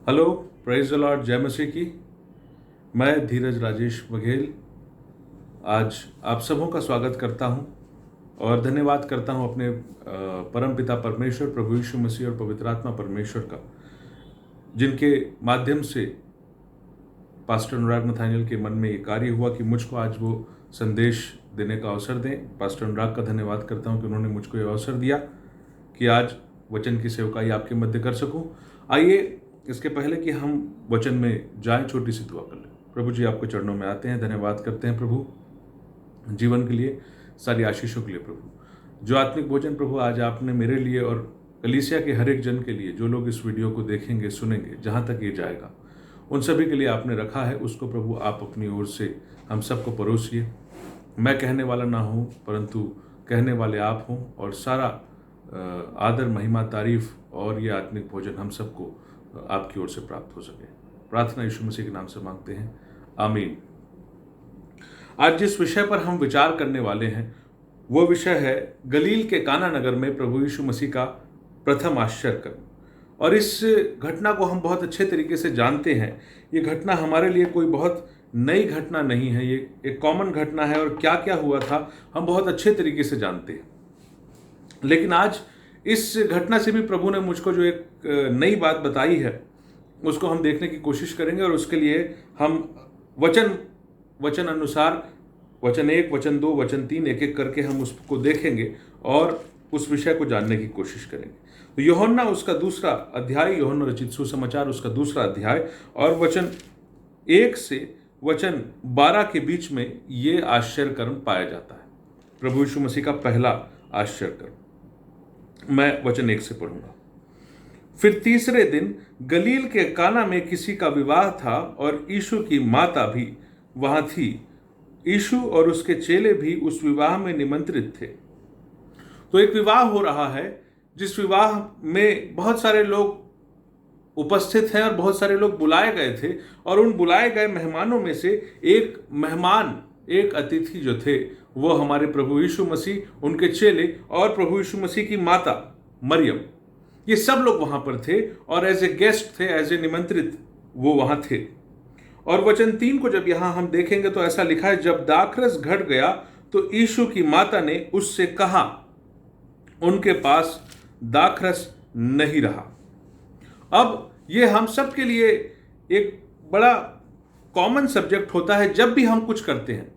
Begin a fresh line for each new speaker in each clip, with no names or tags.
Hello, praise the Lord, जय मसीह की। मैं धीरज राजेश बघेल आज आप सबों का स्वागत करता हूं और धन्यवाद करता हूं अपने परम पिता परमेश्वर, प्रभु यीशु मसीह और पवित्र आत्मा परमेश्वर का, जिनके माध्यम से पास्टर अनुराग नथानियल के मन में ये कार्य हुआ कि मुझको आज वो संदेश देने का अवसर दें। पास्टर अनुराग का धन्यवाद करता हूं कि उन्होंने मुझको ये अवसर दिया कि आज वचन की सेवकाई आपके मध्य कर सकूं। आइए, इसके पहले कि हम वचन में जाएं, छोटी सी दुआ कर लें। प्रभु जी, आपके चरणों में आते हैं, धन्यवाद करते हैं प्रभु जीवन के लिए, सारी आशीषों के लिए। प्रभु, जो आत्मिक भोजन प्रभु आज आपने मेरे लिए और कलीसिया के हर एक जन के लिए, जो लोग इस वीडियो को देखेंगे सुनेंगे, जहाँ तक ये जाएगा, उन सभी के लिए आपने रखा है, उसको प्रभु आप अपनी ओर से हम सबको परोसिए। मैं कहने वाला ना हूँ, परंतु कहने वाले आप हों, और सारा आदर, महिमा, तारीफ और ये आत्मिक भोजन हम सबको आपकी ओर से प्राप्त हो सके। प्रार्थना यीशु मसीह के नाम से मांगते हैं, आमीन। आज जिस विषय पर हम विचार करने वाले हैं वो विषय है गलील के काना नगर में प्रभु यीशु मसीह का प्रथम आश्चर्य कर्म। और इस घटना को हम बहुत अच्छे तरीके से जानते हैं। ये घटना हमारे लिए कोई बहुत नई घटना नहीं है, ये एक कॉमन घटना है, और क्या क्या हुआ था हम बहुत अच्छे तरीके से जानते हैं। लेकिन आज इस घटना से भी प्रभु ने मुझको जो एक नई बात बताई है उसको हम देखने की कोशिश करेंगे, और उसके लिए हम वचन अनुसार वचन 1, वचन 2, वचन 3 एक एक करके हम उसको देखेंगे और उस विषय को जानने की कोशिश करेंगे। तो यूहन्ना उसका दूसरा अध्याय, यूहन्ना रचित सुसमाचार उसका दूसरा अध्याय, और वचन 1 से वचन 12 के बीच में ये आश्चर्य कर्म पाया जाता है, प्रभु यीशु मसीह का पहला आश्चर्य कर्म। मैं वचन 1 से पढ़ूंगा। फिर तीसरे दिन गलील के काना में किसी का विवाह था और यीशु की माता भी वहां थी। यीशु और उसके चेले भी उस विवाह में निमंत्रित थे। तो एक विवाह हो रहा है जिस विवाह में बहुत सारे लोग उपस्थित हैं और बहुत सारे लोग बुलाए गए थे, और उन बुलाए गए मेहमानों में से एक मेहमान, एक अतिथि जो थे, वो हमारे प्रभु यीशु मसीह, उनके चेले और प्रभु यीशु मसीह की माता मरियम, ये सब लोग वहां पर थे और एज ए गेस्ट थे, एज ए निमंत्रित वो वहां थे। और वचन 3 को जब यहां हम देखेंगे तो ऐसा लिखा है, जब दाखरस घट गया तो यीशु की माता ने उससे कहा, उनके पास दाखरस नहीं रहा। अब ये हम सब के लिए एक बड़ा कॉमन सब्जेक्ट होता है जब भी हम कुछ करते हैं,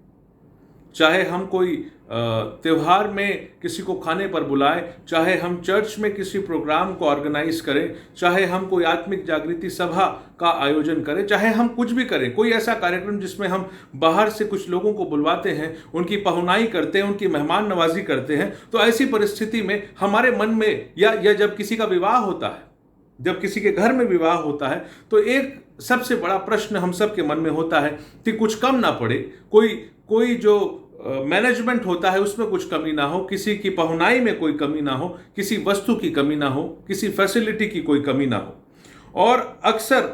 चाहे हम कोई त्योहार में किसी को खाने पर बुलाएं, चाहे हम चर्च में किसी प्रोग्राम को ऑर्गेनाइज करें, चाहे हम कोई आत्मिक जागृति सभा का आयोजन करें, चाहे हम कुछ भी करें, कोई ऐसा कार्यक्रम जिसमें हम बाहर से कुछ लोगों को बुलवाते हैं, उनकी पहुनाई करते हैं, उनकी मेहमान नवाजी करते हैं, तो ऐसी परिस्थिति में हमारे मन में या जब किसी का विवाह होता है, जब किसी के घर में विवाह होता है, तो एक सबसे बड़ा प्रश्न हम सब के मन में होता है कि कुछ कम ना पड़े, कोई जो मैनेजमेंट होता है उसमें कुछ कमी ना हो, किसी की पहुनाई में कोई कमी ना हो, किसी वस्तु की कमी ना हो, किसी फैसिलिटी की कोई कमी ना हो। और अक्सर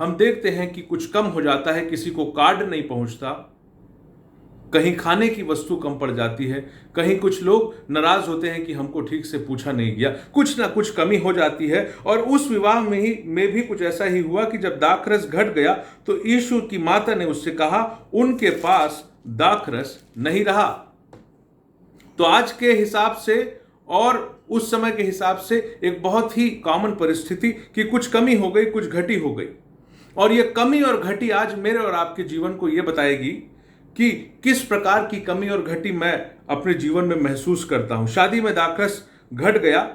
हम देखते हैं कि कुछ कम हो जाता है, किसी को कार्ड नहीं पहुंचता, कहीं खाने की वस्तु कम पड़ जाती है, कहीं कुछ लोग नाराज होते हैं कि हमको ठीक से पूछा नहीं गया, कुछ ना कुछ कमी हो जाती है। और उस विवाह में भी कुछ ऐसा ही हुआ कि जब दाखरस घट गया तो यीशु की माता ने उससे कहा, उनके पास दाखरस नहीं रहा। तो आज के हिसाब से और उस समय के हिसाब से एक बहुत ही कॉमन परिस्थिति कि कुछ कमी हो गई, कुछ घटी हो गई। और ये कमी और घटी आज मेरे और आपके जीवन को ये बताएगी कि किस प्रकार की कमी और घटी मैं अपने जीवन में महसूस करता हूं। शादी में दाखरस घट गया,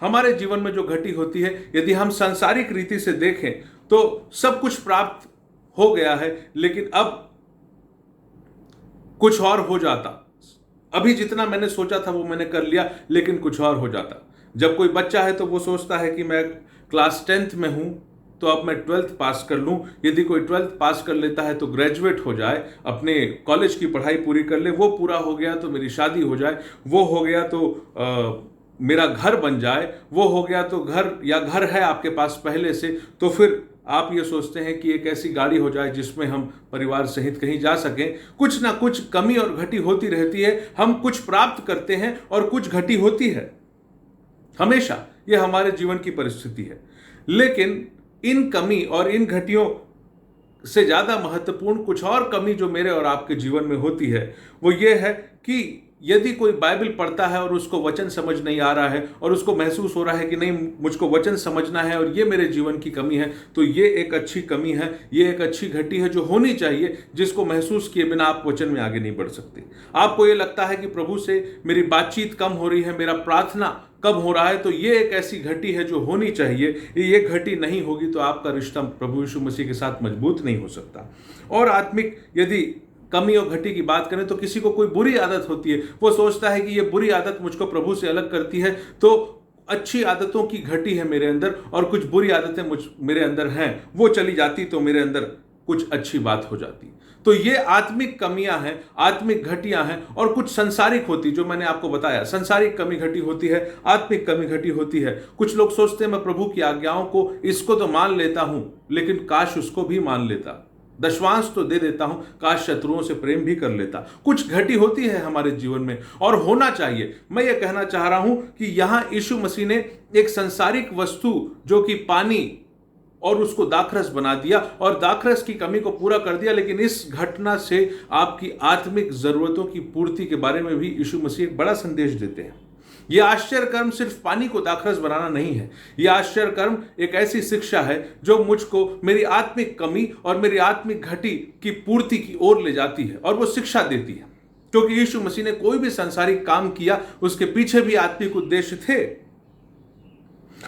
हमारे जीवन में जो घटी होती है, यदि हम सांसारिक रीति से देखें तो सब कुछ प्राप्त हो गया है, लेकिन अब कुछ और हो जाता। अभी जितना मैंने सोचा था वो मैंने कर लिया, लेकिन कुछ और हो जाता। जब कोई बच्चा है तो वो सोचता है कि मैं क्लास 10th में हूं तो अब मैं 12th पास कर लूं, यदि कोई 12th पास कर लेता है तो ग्रेजुएट हो जाए, अपने कॉलेज की पढ़ाई पूरी कर ले, वो पूरा हो गया तो मेरी शादी हो जाए, वो हो गया तो मेरा घर बन जाए, वो हो गया तो घर है आपके पास पहले से, तो फिर आप ये सोचते हैं कि एक ऐसी गाड़ी हो जाए जिसमें हम परिवार सहित कहीं जा सकें। कुछ ना कुछ कमी और घटी होती रहती है, हम कुछ प्राप्त करते हैं और कुछ घटी होती है, हमेशा ये हमारे जीवन की परिस्थिति है। लेकिन इन कमी और इन घटियों से ज्यादा महत्वपूर्ण कुछ और कमी जो मेरे और आपके जीवन में होती है वो ये है कि यदि कोई बाइबल पढ़ता है और उसको वचन समझ नहीं आ रहा है और उसको महसूस हो रहा है कि नहीं, मुझको वचन समझना है और ये मेरे जीवन की कमी है, तो ये एक अच्छी कमी है, ये एक अच्छी घटी है जो होनी चाहिए, जिसको महसूस किए बिना आप वचन में आगे नहीं बढ़ सकते। आपको ये लगता है कि प्रभु से मेरी बातचीत कम हो रही है, मेरा प्रार्थना कब हो रहा है, तो ये एक ऐसी घटी है जो होनी चाहिए। ये घटी नहीं होगी तो आपका रिश्ता प्रभु यीशु मसीह के साथ मजबूत नहीं हो सकता। और आत्मिक यदि कमी और घटी की बात करें तो किसी को कोई बुरी आदत होती है, वो सोचता है कि ये बुरी आदत मुझको प्रभु से अलग करती है, तो अच्छी आदतों की घटी है मेरे अंदर और कुछ बुरी आदतें मेरे अंदर हैं, वो चली जाती तो मेरे अंदर कुछ अच्छी बात हो जाती। तो ये आत्मिक कमियां हैं, आत्मिक घटियां हैं। और कुछ संसारिक होती, जो मैंने आपको बताया, संसारिक कमी घटी होती है, आत्मिक कमी घटी होती है। कुछ लोग सोचते हैं मैं प्रभु की आज्ञाओं को, इसको तो मान लेता हूं, लेकिन काश उसको भी मान लेता, दशवांश तो दे देता हूं, काश शत्रुओं से प्रेम भी कर लेता। कुछ घटी होती है हमारे जीवन में और होना चाहिए। मैं ये कहना चाह रहा हूं कि यहां यीशु मसीह ने एक संसारिक वस्तु जो कि पानी और उसको दाखरस बना दिया और दाखरस की कमी को पूरा कर दिया, लेकिन इस घटना से आपकी आत्मिक जरूरतों की पूर्ति के बारे में भी यीशु मसीह एक बड़ा संदेश देते हैं। यह आश्चर्य कर्म सिर्फ पानी को दाखरस बनाना नहीं है, यह आश्चर्य कर्म एक ऐसी शिक्षा है जो मुझको मेरी आत्मिक कमी और मेरी आत्मिक घटी की पूर्ति की ओर ले जाती है और वो शिक्षा देती है। क्योंकि यीशु मसीह ने कोई भी सांसारिक काम किया, उसके पीछे भी आत्मिक उद्देश्य थे।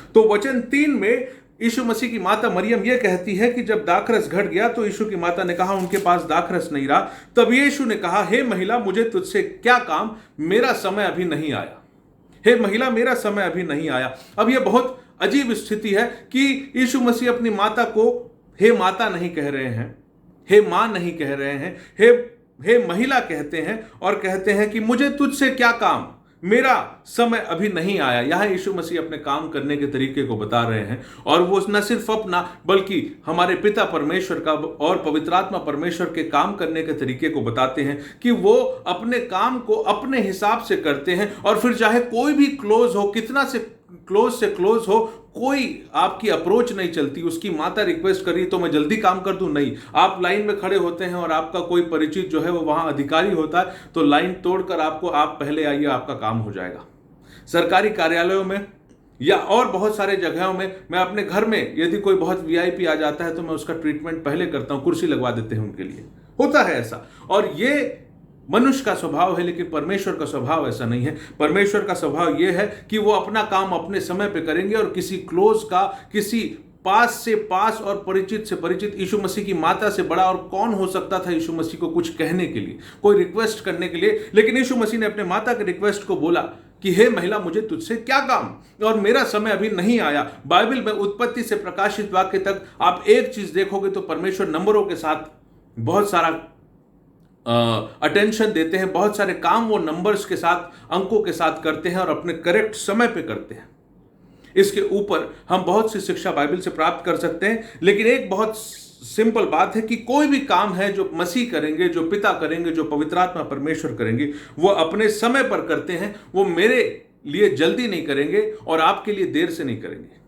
तो वचन 3 में यीशु मसीह की माता मरियम यह कहती है कि जब दाखरस घट गया तो यीशु की माता ने कहा उनके पास दाखरस नहीं रहा। तब यीशु ने कहा, हे महिला, मुझे तुझसे क्या काम, मेरा समय अभी नहीं आया। हे महिला, मेरा समय अभी नहीं आया। अब यह बहुत अजीब स्थिति है कि यीशु मसीह अपनी माता को हे माता नहीं कह रहे हैं, हे मां नहीं कह रहे हैं, हे महिला कहते हैं और कहते हैं कि मुझे तुझसे क्या काम, मेरा समय अभी नहीं आया। यहां यीशु मसीह अपने काम करने के तरीके को बता रहे हैं और वो न सिर्फ अपना बल्कि हमारे पिता परमेश्वर का और पवित्र आत्मा परमेश्वर के काम करने के तरीके को बताते हैं कि वो अपने काम को अपने हिसाब से करते हैं। और फिर चाहे कोई भी क्लोज हो, कितना से क्लोज हो, कोई आपकी अप्रोच नहीं चलती। उसकी माता रिक्वेस्ट करी तो मैं जल्दी काम कर दूं, नहीं। आप लाइन में खड़े होते हैं और आपका कोई परिचित जो है वो वहां अधिकारी होता है, तो लाइन तोड़कर आपको, आप पहले आइए, आपका काम हो जाएगा। सरकारी कार्यालयों में या और बहुत सारे जगहों में, मैं अपने घर में यदि कोई बहुत वीआईपी आ जाता है तो मैं उसका ट्रीटमेंट पहले करता हूं, कुर्सी लगवा देते हैं उनके लिए, होता है ऐसा। और ये मनुष्य का स्वभाव है, लेकिन परमेश्वर का स्वभाव ऐसा नहीं है। परमेश्वर का स्वभाव यह है कि वो अपना काम अपने समय पे करेंगे और किसी क्लोज का, किसी पास से पास और परिचित से परिचित, यीशु मसीह की माता से बड़ा और कौन हो सकता था यीशु मसीह को कुछ कहने के लिए, कोई रिक्वेस्ट करने के लिए। लेकिन यीशु मसीह ने अपने माता के रिक्वेस्ट को बोला कि हे महिला, मुझे तुझसे क्या काम और मेरा समय अभी नहीं आया। बाइबल में उत्पत्ति से प्रकाशित वाक्य तक आप एक चीज देखोगे तो परमेश्वर नंबरों के साथ बहुत सारा अटेंशन देते हैं, बहुत सारे काम वो नंबर्स के साथ, अंकों के साथ करते हैं और अपने करेक्ट समय पे करते हैं। इसके ऊपर हम बहुत सी शिक्षा बाइबल से प्राप्त कर सकते हैं, लेकिन एक बहुत सिंपल बात है कि कोई भी काम है जो मसीह करेंगे, जो पिता करेंगे, जो पवित्र आत्मा परमेश्वर करेंगे, वो अपने समय पर करते हैं। वो मेरे लिए जल्दी नहीं करेंगे और आपके लिए देर से नहीं करेंगे।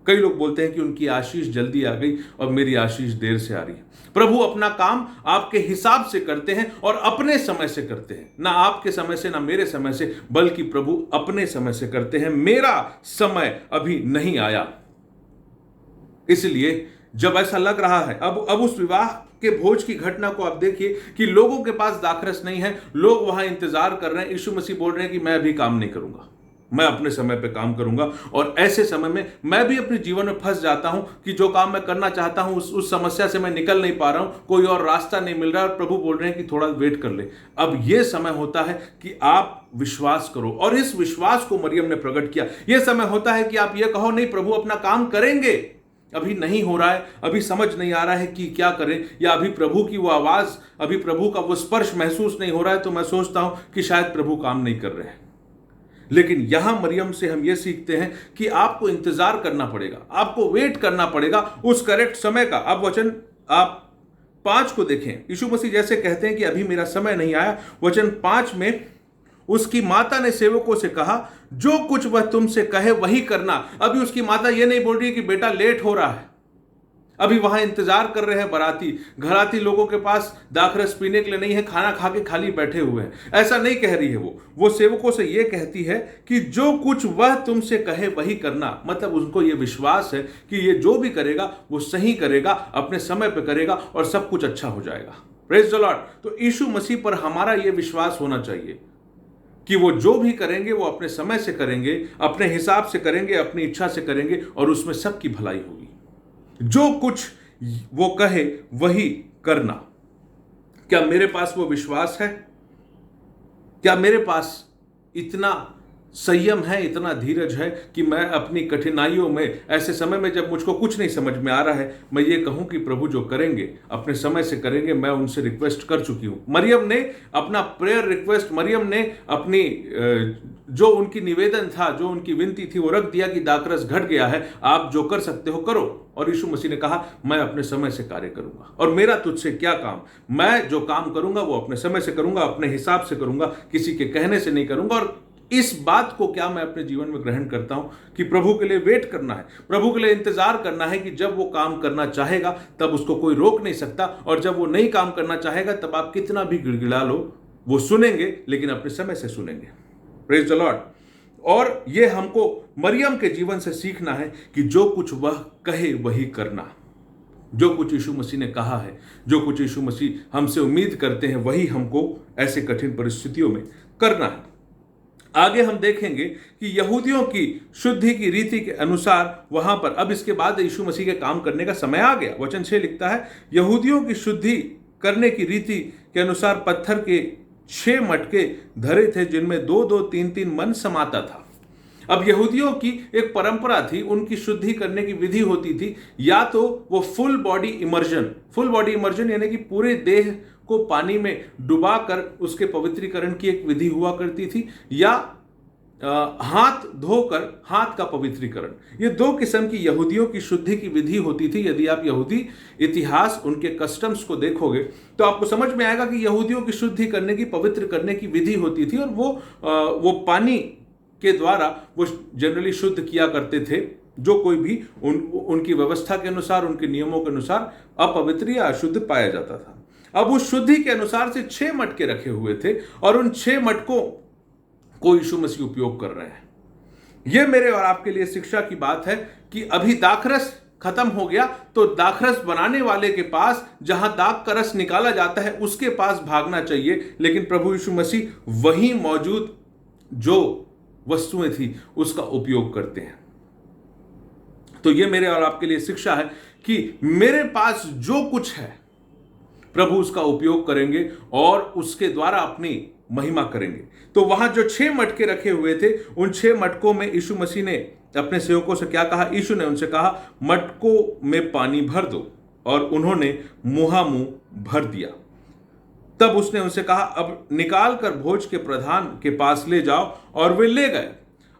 कई लोग बोलते हैं कि उनकी आशीष जल्दी आ गई और मेरी आशीष देर से आ रही है। प्रभु अपना काम आपके हिसाब से करते हैं और अपने समय से करते हैं, ना आपके समय से, ना मेरे समय से, बल्कि प्रभु अपने समय से करते हैं। मेरा समय अभी नहीं आया। इसलिए जब ऐसा लग रहा है, अब उस विवाह के भोज की घटना को आप देखिए कि लोगों के पास दाखरस नहीं है, लोग वहां इंतजार कर रहे हैं। यीशु मसीह बोल रहे हैं कि मैं अभी काम नहीं करूंगा, मैं अपने समय पे काम करूंगा। और ऐसे समय में मैं भी अपने जीवन में फंस जाता हूं कि जो काम मैं करना चाहता हूं उस समस्या से मैं निकल नहीं पा रहा हूं, कोई और रास्ता नहीं मिल रहा है और प्रभु बोल रहे हैं कि थोड़ा वेट कर ले। अब यह समय होता है कि आप विश्वास करो और इस विश्वास को मरियम ने प्रकट किया। यह समय होता है कि आप यह कहो, नहीं प्रभु अपना काम करेंगे, अभी नहीं हो रहा है, अभी समझ नहीं आ रहा है कि क्या करें, या अभी प्रभु की वो आवाज, अभी प्रभु का वो स्पर्श महसूस नहीं हो रहा है, तो मैं सोचता हूं कि शायद प्रभु काम नहीं कर रहे हैं। लेकिन यहां मरियम से हम यह सीखते हैं कि आपको इंतजार करना पड़ेगा, आपको वेट करना पड़ेगा उस करेक्ट समय का। अब वचन आप 5 को देखें। यीशु मसीह जैसे कहते हैं कि अभी मेरा समय नहीं आया, वचन 5 में उसकी माता ने सेवकों से कहा, जो कुछ वह तुमसे कहे वही करना। अभी उसकी माता यह नहीं बोल रही है कि बेटा लेट हो रहा है, अभी वहां इंतजार कर रहे हैं बाराती, घराती लोगों के पास दाखरस पीने के लिए नहीं है, खाना खा के खाली बैठे हुए हैं। ऐसा नहीं कह रही है वो सेवकों से यह कहती है कि जो कुछ वह तुमसे कहे वही करना। मतलब उनको यह विश्वास है कि ये जो भी करेगा वो सही करेगा, अपने समय पे करेगा और सब कुछ अच्छा हो जाएगा। Praise the Lord. तो यीशु मसीह पर हमारा यह विश्वास होना चाहिए कि वो जो भी करेंगे वो अपने समय से करेंगे, अपने हिसाब से करेंगे, अपनी इच्छा से करेंगे और उसमें सबकी भलाई होगी। जो कुछ वो कहे वही करना। क्या मेरे पास वो विश्वास है? क्या मेरे पास इतना संयम है, इतना धीरज है कि मैं अपनी कठिनाइयों में, ऐसे समय में जब मुझको कुछ नहीं समझ में आ रहा है, मैं ये कहूं कि प्रभु जो करेंगे अपने समय से करेंगे। मैं उनसे रिक्वेस्ट कर चुकी हूं। मरियम ने अपना प्रेयर रिक्वेस्ट, मरियम ने अपनी जो उनकी निवेदन था, जो उनकी विनती थी, वो रख दिया कि दाखरस घट गया है, आप जो कर सकते हो करो। और यीशु मसीह ने कहा मैं अपने समय से कार्य करूंगा और मेरा तुझसे क्या काम। मैं जो काम करूंगा वो अपने समय से करूंगा, अपने हिसाब से करूंगा, किसी के कहने से नहीं करूंगा। और इस बात को क्या मैं अपने जीवन में ग्रहण करता हूं कि प्रभु के लिए वेट करना है, प्रभु के लिए इंतजार करना है कि जब वो काम करना चाहेगा तब उसको कोई रोक नहीं सकता, और जब वो नहीं काम करना चाहेगा तब आप कितना भी गिड़गिड़ा लो वो सुनेंगे, लेकिन अपने समय से सुनेंगे। Praise the Lord. और ये हमको मरियम के जीवन से सीखना है कि जो कुछ वह कहे वही करना। जो कुछ यीशु मसीह ने कहा है, जो कुछ यीशु मसीह हमसे उम्मीद करते हैं, वही हमको ऐसे कठिन परिस्थितियों में करना है। आगे हम देखेंगे कि यहूदियों की शुद्धि की रीति के अनुसार वहां पर, अब इसके बाद यीशु मसीह के काम करने का समय आ गया। वचन 6 लिखता है, यहूदियों की शुद्धि करने की रीति के अनुसार पत्थर के 6 मटके धरे थे, जिनमें 2-2, 3-3 मन समाता था। अब यहूदियों की एक परंपरा थी, उनकी शुद्धि करने की विधि होती थी, या तो वो फुल बॉडी इमर्जन यानी कि पूरे देह को पानी में डुबाकर उसके पवित्रीकरण की एक विधि हुआ करती थी, या हाथ धोकर हाथ का पवित्रीकरण। ये 2 किस्म की यहूदियों की शुद्धि की विधि होती थी। यदि आप यहूदी इतिहास, उनके कस्टम्स को देखोगे तो आपको समझ में आएगा कि यहूदियों की शुद्धि करने की, पवित्र करने की विधि होती थी, और वो पानी के द्वारा वो जनरली शुद्ध किया करते थे। जो कोई भी उनकी व्यवस्था के अनुसार, उनके नियमों के अनुसार अपवित्र या अशुद्ध पाया जाता था। अब उस शुद्धि के अनुसार से 6 मटके रखे हुए थे, और उन 6 मटकों को यीशु मसीह उपयोग कर रहे हैं। यह मेरे और आपके लिए शिक्षा की बात है कि अभी दाखरस खत्म हो गया तो दाखरस बनाने वाले के पास, जहां दाग का रस निकाला जाता है, उसके पास भागना चाहिए। लेकिन प्रभु यीशु मसीह वहीं मौजूद जो वस्तुएं थी उसका उपयोग करते हैं। तो यह मेरे और आपके लिए शिक्षा है कि मेरे पास जो कुछ है प्रभु उसका उपयोग करेंगे और उसके द्वारा अपनी महिमा करेंगे। तो वहां जो 6 मटके रखे हुए थे, उन 6 मटकों में यीशु मसीह ने अपने सेवकों से क्या कहा? यीशु ने उनसे कहा, मटकों में पानी भर दो, और उन्होंने मुहामुंह भर दिया। तब उसने उनसे कहा, अब निकाल कर भोज के प्रधान के पास ले जाओ, और वे ले गए।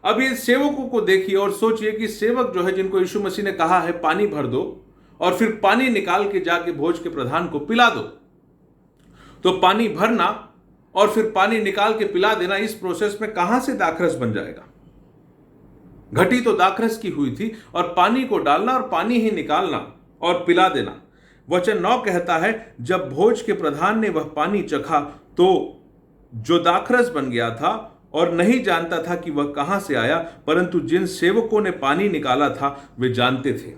अब ये सेवकों को देखिए और सोचिए कि सेवक जो है, जिनको यीशु मसीह ने कहा है पानी भर दो और फिर पानी निकाल के जाके भोज के प्रधान को पिला दो, तो पानी भरना और फिर पानी निकाल के पिला देना, इस प्रोसेस में कहां से दाखरस बन जाएगा? घटी तो दाखरस की हुई थी, और पानी को डालना और पानी ही निकालना और पिला देना। वचन 9 कहता है, जब भोज के प्रधान ने वह पानी चखा तो जो दाखरस बन गया था, और नहीं जानता था कि वह कहां से आया, परंतु जिन सेवकों ने पानी निकाला था वे जानते थे।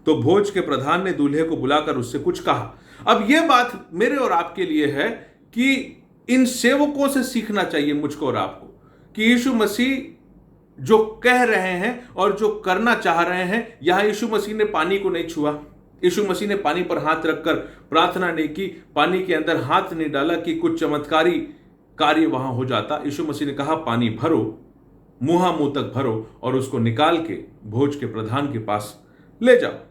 तो भोज के प्रधान ने दूल्हे को बुलाकर उससे कुछ कहा। अब यह बात मेरे और आपके लिए है कि इन सेवकों से सीखना चाहिए मुझको और आपको, कि यीशु मसीह जो कह रहे हैं और जो करना चाह रहे हैं, यहां यीशु मसीह ने पानी को नहीं छुआ, यीशु मसीह ने पानी पर हाथ रखकर प्रार्थना नहीं की, पानी के अंदर हाथ नहीं डाला कि कुछ चमत्कारी कार्य वहां हो जाता। यीशु मसीह ने कहा, पानी भरो, मुंह तक भरो, और उसको निकाल के भोज के प्रधान के पास ले जाओ।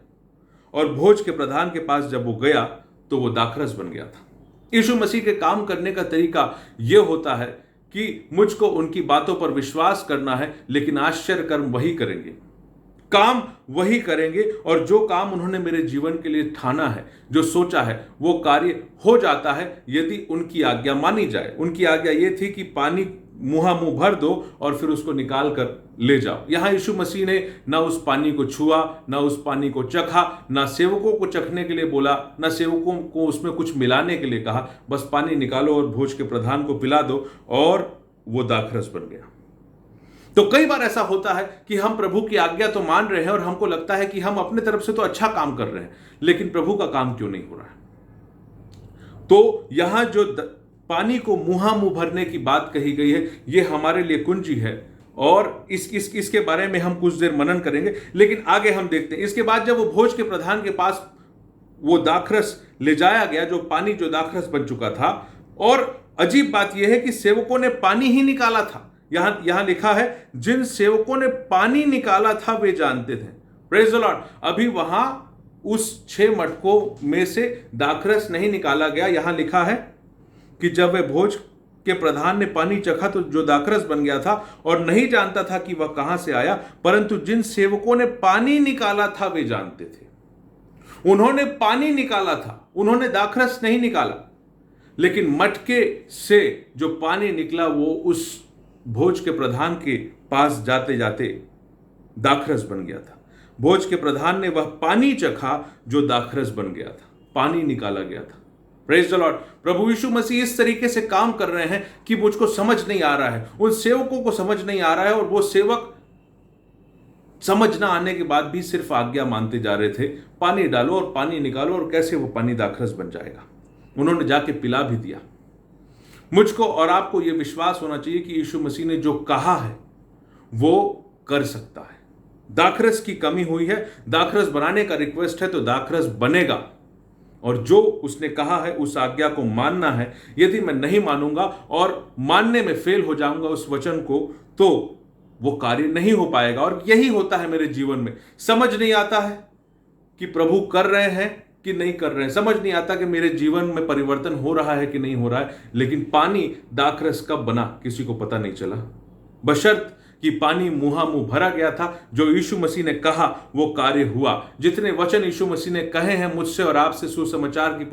और भोज के प्रधान के पास जब वो गया तो वो दाखरस बन गया था। यीशु मसीह के काम करने का तरीका यह होता है कि मुझको उनकी बातों पर विश्वास करना है, लेकिन आश्चर्य कर्म वही करेंगे, काम वही करेंगे, और जो काम उन्होंने मेरे जीवन के लिए ठाना है, जो सोचा है, वो कार्य हो जाता है यदि उनकी आज्ञा मानी जाए। उनकी आज्ञा ये थी कि पानी मुहा मुंह भर दो और फिर उसको निकाल कर ले जाओ। यहां यीशु मसीह ने ना उस पानी को छुआ, ना उस पानी को चखा, ना सेवकों को चखने के लिए बोला, ना सेवकों को उसमें कुछ मिलाने के लिए कहा। बस पानी निकालो और भोज के प्रधान को पिला दो और वो दाखरस बन गया। तो कई बार ऐसा होता है कि हम प्रभु की आज्ञा तो मान रहे हैं और हमको लगता है कि हम अपने तरफ से तो अच्छा काम कर रहे हैं, लेकिन प्रभु का काम क्यों नहीं हो रहा है। तो यहां जो पानी को मुहा मुंह भरने की बात कही गई है, यह हमारे लिए कुंजी है और इसके बारे में हम कुछ देर मनन करेंगे। लेकिन आगे हम देखते हैं, इसके बाद जब वो भोज के प्रधान के पास वो दाखरस ले जाया गया, जो पानी जो दाखरस बन चुका था, और अजीब बात यह है कि सेवकों ने पानी ही निकाला था। यहां लिखा है, जिन सेवकों ने पानी निकाला था वे जानते थे। Praise the Lord. अभी वहां उस 6 मटकों में से दाखरस नहीं निकाला गया। यहां लिखा है कि जब वे भोज के प्रधान ने पानी चखा तो जो दाखरस बन गया था और नहीं जानता था कि वह कहां से आया, परंतु जिन सेवकों ने पानी निकाला था वे जानते थे। उन्होंने पानी निकाला था, उन्होंने दाखरस नहीं निकाला, लेकिन मटके से जो पानी निकला वो उस भोज के प्रधान के पास जाते जाते दाखरस बन गया था। भोज के प्रधान ने वह पानी चखा जो दाखरस बन गया था, पानी निकाला गया था। Praise the lord. प्रभु यीशु मसीह इस तरीके से काम कर रहे हैं कि मुझको समझ नहीं आ रहा है, उन सेवकों को समझ नहीं आ रहा है, और वो सेवक समझ ना आने के बाद भी सिर्फ आज्ञा मानते जा रहे थे, पानी डालो और पानी निकालो और कैसे वो पानी दाखरस बन जाएगा। उन्होंने जाके पिला भी दिया। मुझको और आपको यह विश्वास होना चाहिए कि यीशु मसीह ने जो कहा है वो कर सकता है। दाखरस की कमी हुई है, दाखरस बनाने का रिक्वेस्ट है तो दाखरस बनेगा, और जो उसने कहा है उस आज्ञा को मानना है। यदि मैं नहीं मानूंगा और मानने में फेल हो जाऊंगा उस वचन को, तो वो कार्य नहीं हो पाएगा। और यही होता है मेरे जीवन में। समझ नहीं आता है कि प्रभु कर रहे हैं कि नहीं कर रहे हैं, समझ नहीं आता कि मेरे जीवन में परिवर्तन हो रहा है कि नहीं हो रहा है, लेकिन पानी दाखरस कब बना किसी को पता नहीं चला, बशर्त कि पानी मुहा मुंह भरा गया था। जो यीशु मसीह ने कहा वो कार्य हुआ। जितने वचन यीशु मसीह ने कहे हैं मुझसे और आपसे सुसमाचार की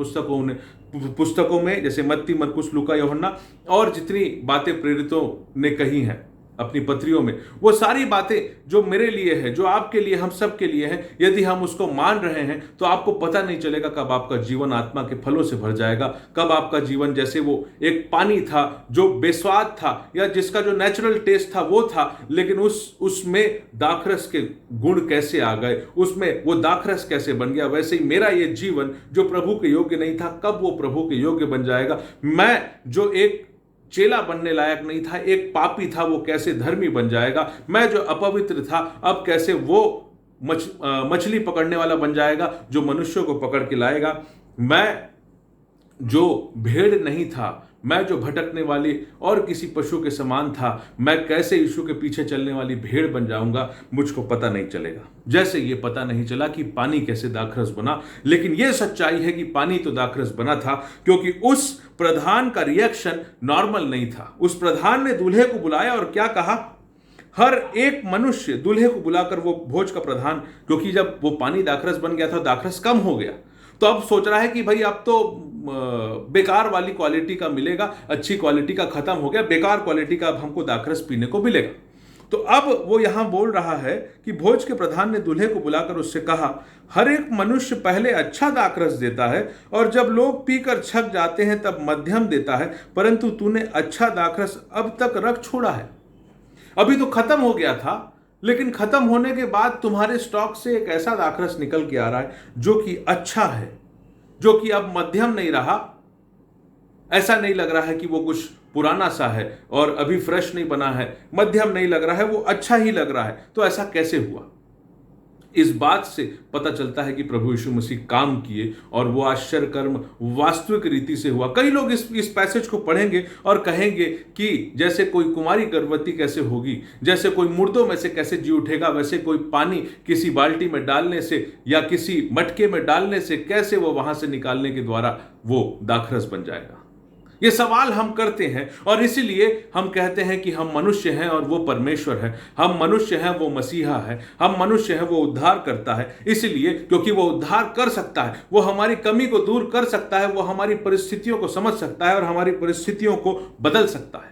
पुस्तकों में, जैसे मत्ती, मरकुस, लूका, यूहन्ना, और जितनी बातें प्रेरितों ने कही हैं अपनी पत्रियों में, वो सारी बातें जो मेरे लिए है, जो आपके लिए, हम सब के लिए है, यदि हम उसको मान रहे हैं तो आपको पता नहीं चलेगा कब आपका जीवन आत्मा के फलों से भर जाएगा, कब आपका जीवन जैसे वो एक पानी था जो बेस्वाद था या जिसका जो नेचुरल टेस्ट था वो था, लेकिन उसमें दाखरस के गुण कैसे आ गए, उसमें वो दाखरस कैसे बन गया, वैसे ही मेरा ये जीवन जो प्रभु के योग्य नहीं था, कब वो प्रभु के योग्य बन जाएगा। मैं जो एक चेला बनने लायक नहीं था, एक पापी था, वो कैसे धर्मी बन जाएगा। मैं जो अपवित्र था, अब कैसे वो मछली पकड़ने वाला बन जाएगा जो मनुष्यों को पकड़ के लाएगा। मैं जो भेड़ नहीं था, मैं जो भटकने वाली और किसी पशु के समान था, मैं कैसे यीशु के पीछे चलने वाली भेड़ बन जाऊंगा, मुझको पता नहीं चलेगा। जैसे ये पता नहीं चला कि पानी कैसे दाखरस बना, लेकिन यह सच्चाई है कि पानी तो दाखरस बना था, क्योंकि उस प्रधान का रिएक्शन नॉर्मल नहीं था। उस प्रधान ने दूल्हे को बुलाया और क्या कहा, हर एक मनुष्य दूल्हे को बुलाकर, वो भोज का प्रधान, क्योंकि जब वो पानी दाखरस बन गया था, दाखरस कम हो गया, तो अब सोच रहा है कि भाई अब तो बेकार वाली क्वालिटी का मिलेगा, अच्छी क्वालिटी का खत्म हो गया, बेकार क्वालिटी का अब हमको दाखरस पीने को मिलेगा। तो अब वो यहां बोल रहा है कि भोज के प्रधान ने दूल्हे को बुलाकर उससे कहा, हर एक मनुष्य पहले अच्छा दाखरस देता है और जब लोग पीकर छक जाते हैं तब मध्यम देता है, परंतु तूने अच्छा दाखरस अब तक रख छोड़ा है। अभी तो खत्म हो गया था, लेकिन खत्म होने के बाद तुम्हारे स्टॉक से एक ऐसा दाखरस निकल के आ रहा है जो कि अच्छा है, जो कि अब मध्यम नहीं रहा। ऐसा नहीं लग रहा है कि वो कुछ पुराना सा है और अभी फ्रेश नहीं बना है, मध्यम नहीं लग रहा है, वो अच्छा ही लग रहा है। तो ऐसा कैसे हुआ? इस बात से पता चलता है कि प्रभु यीशु मसीह काम किए और वो आश्चर्य कर्म वास्तविक रीति से हुआ। कई लोग इस पैसेज को पढ़ेंगे और कहेंगे कि जैसे कोई कुमारी गर्भवती कैसे होगी, जैसे कोई मुर्दों में से कैसे जी उठेगा, वैसे कोई पानी किसी बाल्टी में डालने से या किसी मटके में डालने से कैसे वो वहां से निकालने के द्वारा वो दाखरस बन जाएगा। ये सवाल हम करते हैं और इसीलिए हम कहते हैं कि हम मनुष्य हैं और वो परमेश्वर है, हम मनुष्य हैं वो मसीहा है, हम मनुष्य हैं वो उद्धार करता है। इसीलिए क्योंकि वो उद्धार कर सकता है, वो हमारी कमी को दूर कर सकता है, वो हमारी परिस्थितियों को समझ सकता है और हमारी परिस्थितियों को बदल सकता है।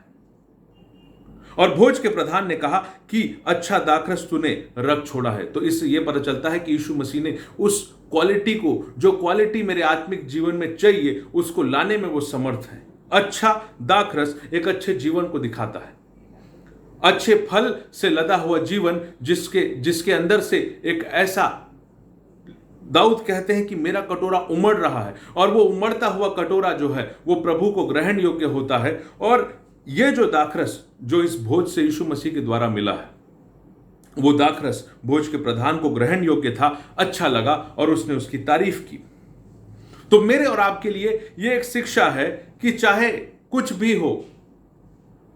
और भोज के प्रधान ने कहा कि अच्छा दाखरस तूने रख छोड़ा है। तो इससे यह पता चलता है कि यीशु मसीह ने उस क्वालिटी को, जो क्वालिटी मेरे आत्मिक जीवन में चाहिए, उसको लाने में वो समर्थ है। अच्छा दाखरस एक अच्छे जीवन को दिखाता है, अच्छे फल से लदा हुआ जीवन, जिसके अंदर से एक ऐसा, दाऊद कहते हैं कि मेरा कटोरा उमड़ रहा है, और वो उमड़ता हुआ कटोरा जो है वो प्रभु को ग्रहण योग्य होता है। और ये जो दाखरस जो इस भोज से यीशु मसीह के द्वारा मिला है, वो दाखरस भोज के प्रधान को ग्रहण योग्य था, अच्छा लगा और उसने उसकी तारीफ की। तो मेरे और आपके लिए ये एक शिक्षा है कि चाहे कुछ भी हो,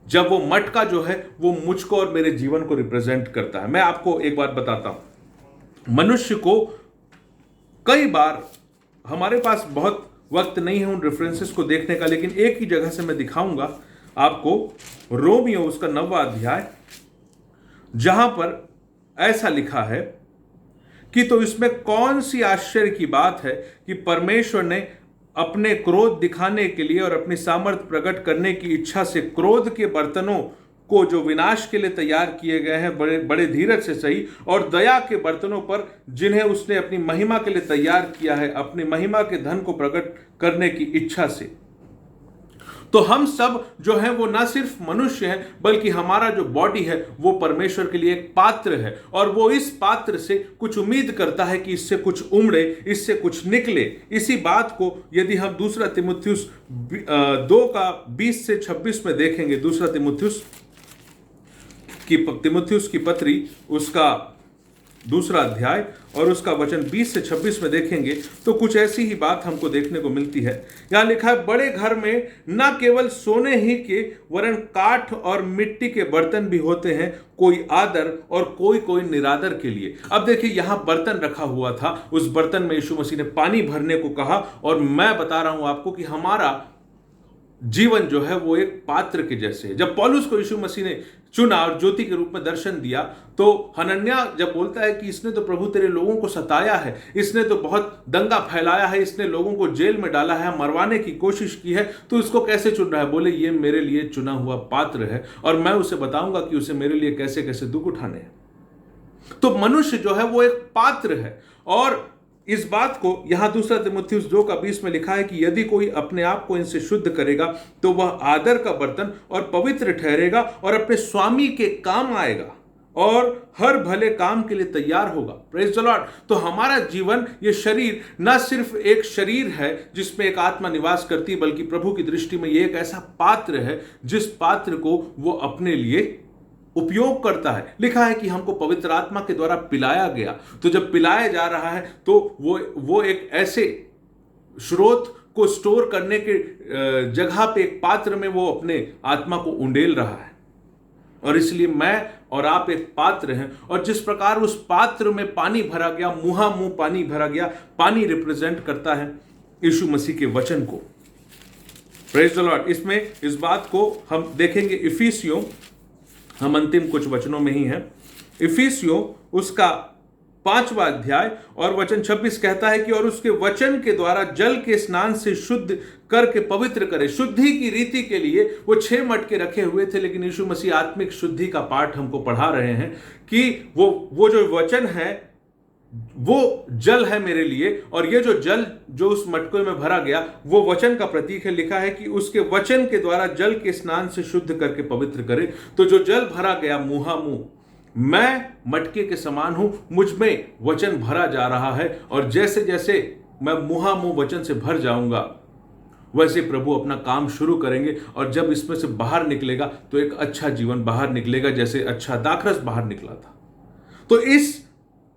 जब वो मटका जो है वो मुझको और मेरे जीवन को रिप्रेजेंट करता है। मैं आपको एक बात बताता हूं, मनुष्य को कई बार, हमारे पास बहुत वक्त नहीं है उन रेफरेंसेस को देखने का, लेकिन एक ही जगह से मैं दिखाऊंगा आपको, रोमियो उसका 9वां अध्याय, जहां पर ऐसा लिखा है कि तो इसमें कौन सी आश्चर्य की बात है कि परमेश्वर ने अपने क्रोध दिखाने के लिए और अपनी सामर्थ्य प्रकट करने की इच्छा से क्रोध के बर्तनों को जो विनाश के लिए तैयार किए गए हैं, बड़े बड़े धीरज से सही, और दया के बर्तनों पर जिन्हें उसने अपनी महिमा के लिए तैयार किया है, अपनी महिमा के धन को प्रकट करने की इच्छा से। तो हम सब जो हैं वो ना सिर्फ मनुष्य हैं, बल्कि हमारा जो बॉडी है वो परमेश्वर के लिए एक पात्र है, और वो इस पात्र से कुछ उम्मीद करता है कि इससे कुछ उमड़े, इससे कुछ निकले। इसी बात को यदि हम दूसरा तीमुथियुस 2 का 20 से 26 में देखेंगे, दूसरा तीमुथियुस की पत्री उसका दूसरा अध्याय और उसका वचन 20 से 26 में देखेंगे, तो कुछ ऐसी ही बात हमको देखने को मिलती है। यहां लिखा है, बड़े घर में न केवल सोने ही के वरन काठ और मिट्टी के बर्तन भी होते हैं, कोई आदर और कोई कोई निरादर के लिए। अब देखिए, यहां बर्तन रखा हुआ था, उस बर्तन में यीशु मसीह ने पानी भरने को कहा, और मैं बता रहा हूं आपको कि हमारा जीवन जो है वो एक पात्र के जैसे है। जब पौलुस को यीशु मसीह ने चुना और ज्योति के रूप में दर्शन दिया, तो हनन्याह जब बोलता है कि इसने तो प्रभु तेरे लोगों को सताया है, इसने तो बहुत दंगा फैलाया है, इसने लोगों को जेल में डाला है, मरवाने की कोशिश की है, तो इसको कैसे चुन रहा है? बोले ये मेरे लिए चुना हुआ पात्र है, और मैं उसे बताऊंगा कि उसे मेरे लिए कैसे कैसे दुख उठाने हैं। तो मनुष्य जो है वो एक पात्र है, और इस बात को यहां दूसरा तीमुथियुस 2 का 20 में लिखा है कि यदि कोई अपने आप को इनसे शुद्ध करेगा तो वह आदर का बर्तन और पवित्र ठहरेगा और अपने स्वामी के काम आएगा और हर भले काम के लिए तैयार होगा। Praise the Lord. तो हमारा जीवन, ये शरीर ना सिर्फ एक शरीर है जिसमें एक आत्मा निवास करती है, बल्कि प्रभु की दृष्टि में ये एक ऐसा पात्र है जिस पात्र को वो अपने लिए उपयोग करता है। लिखा है कि हमको पवित्र आत्मा के द्वारा पिलाया गया। तो जब पिलाया जा रहा है तो वो एक ऐसे स्रोत को स्टोर करने के जगह पे, एक पात्र में वो अपने आत्मा को उंडेल रहा है। और इसलिए मैं और आप एक पात्र हैं, और जिस प्रकार उस पात्र में पानी भरा गया, मुंह पानी भरा गया, पानी रिप्रेजेंट करता है यीशु मसीह के वचन को। Praise the Lord. इसमें इस बात को हम देखेंगे इफिसियों, हम अंतिम कुछ वचनों में ही हैं। इफिसियों उसका 5वां अध्याय और वचन 26 कहता है कि और उसके वचन के द्वारा जल के स्नान से शुद्ध करके पवित्र करे। शुद्धि की रीति के लिए वो 6 मटके रखे हुए थे, लेकिन यीशु मसीह आत्मिक शुद्धि का पाठ हमको पढ़ा रहे हैं कि वो जो वचन है वो जल है मेरे लिए, और ये जो जल जो उस मटके में भरा गया वो वचन का प्रतीक है। लिखा है कि उसके वचन के द्वारा जल के स्नान से शुद्ध करके पवित्र करे। तो जो जल भरा गया मुंह, मैं मटके के समान हूं, मुझ में वचन भरा जा रहा है, और जैसे जैसे मैं मुंह वचन से भर जाऊंगा, वैसे प्रभु अपना काम शुरू करेंगे, और जब इसमें से बाहर निकलेगा तो एक अच्छा जीवन बाहर निकलेगा, जैसे अच्छा दाखरस बाहर निकला था। तो इस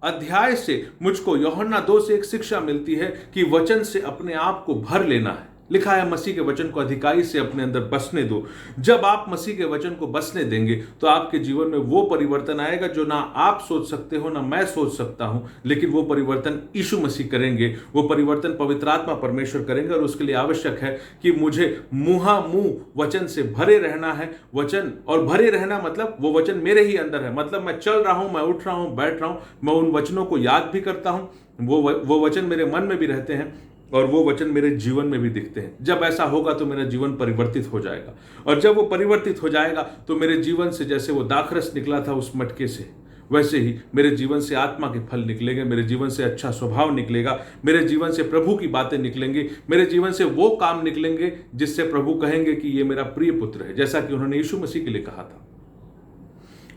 अध्याय से मुझको यूहन्ना 2 से एक शिक्षा मिलती है कि वचन से अपने आप को भर लेना है। लिखा है, मसीह के वचन को अधिकाई से अपने अंदर बसने दो। जब आप मसीह के वचन को बसने देंगे तो आपके जीवन में वो परिवर्तन आएगा जो ना आप सोच सकते हो, ना मैं सोच सकता हूं, लेकिन वो परिवर्तन यीशु मसीह करेंगे, वो परिवर्तन पवित्र आत्मा परमेश्वर करेंगे। और उसके लिए आवश्यक है कि मुझे मुंह वचन से भरे रहना है। वचन और भरे रहना मतलब वो वचन मेरे ही अंदर है, मतलब मैं चल रहा हूं, मैं उठ रहा हूं, बैठ रहा हूं, मैं उन वचनों को याद भी करता हूं, वो वचन मेरे मन में भी रहते हैं। और वो वचन मेरे जीवन में भी दिखते हैं। जब ऐसा होगा तो मेरा जीवन परिवर्तित हो जाएगा, और जब वो परिवर्तित हो जाएगा तो मेरे जीवन से जैसे वो दाखरस निकला था उस मटके से, वैसे ही मेरे जीवन से आत्मा के फल निकलेंगे, मेरे जीवन से अच्छा स्वभाव निकलेगा, मेरे जीवन से प्रभु की बातें निकलेंगी, मेरे जीवन से वो काम निकलेंगे जिससे प्रभु कहेंगे कि ये मेरा प्रिय पुत्र है, जैसा कि उन्होंने यीशु मसीह के लिए कहा था।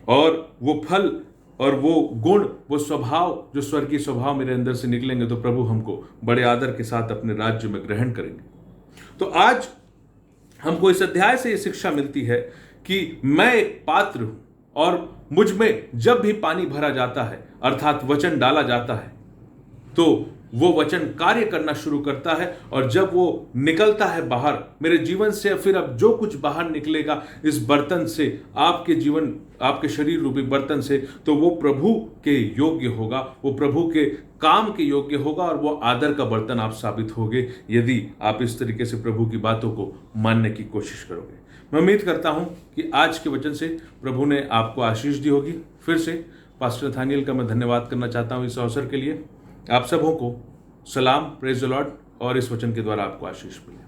और वो फल और वो गुण, वो स्वभाव, जो स्वर्गीय स्वभाव मेरे अंदर से निकलेंगे तो प्रभु हमको बड़े आदर के साथ अपने राज्य में ग्रहण करेंगे। तो आज हमको इस अध्याय से ये शिक्षा मिलती है कि मैं एक पात्र हूं, और मुझ में जब भी पानी भरा जाता है, अर्थात वचन डाला जाता है, तो वो वचन कार्य करना शुरू करता है। और जब वो निकलता है बाहर मेरे जीवन से, फिर अब जो कुछ बाहर निकलेगा इस बर्तन से, आपके जीवन, आपके शरीर रूपी बर्तन से, तो वो प्रभु के योग्य होगा, वो प्रभु के काम के योग्य होगा, और वो आदर का बर्तन आप साबित होगे यदि आप इस तरीके से प्रभु की बातों को मानने की कोशिश करोगे। मैं उम्मीद करता हूं कि आज के वचन से प्रभु ने आपको आशीष दी होगी। फिर से पास्टर नथानिएल का मैं धन्यवाद करना चाहता हूं इस अवसर के लिए। आप सबों को सलाम, प्रेज द लॉर्ड, और इस वचन के द्वारा आपको आशीष मिले।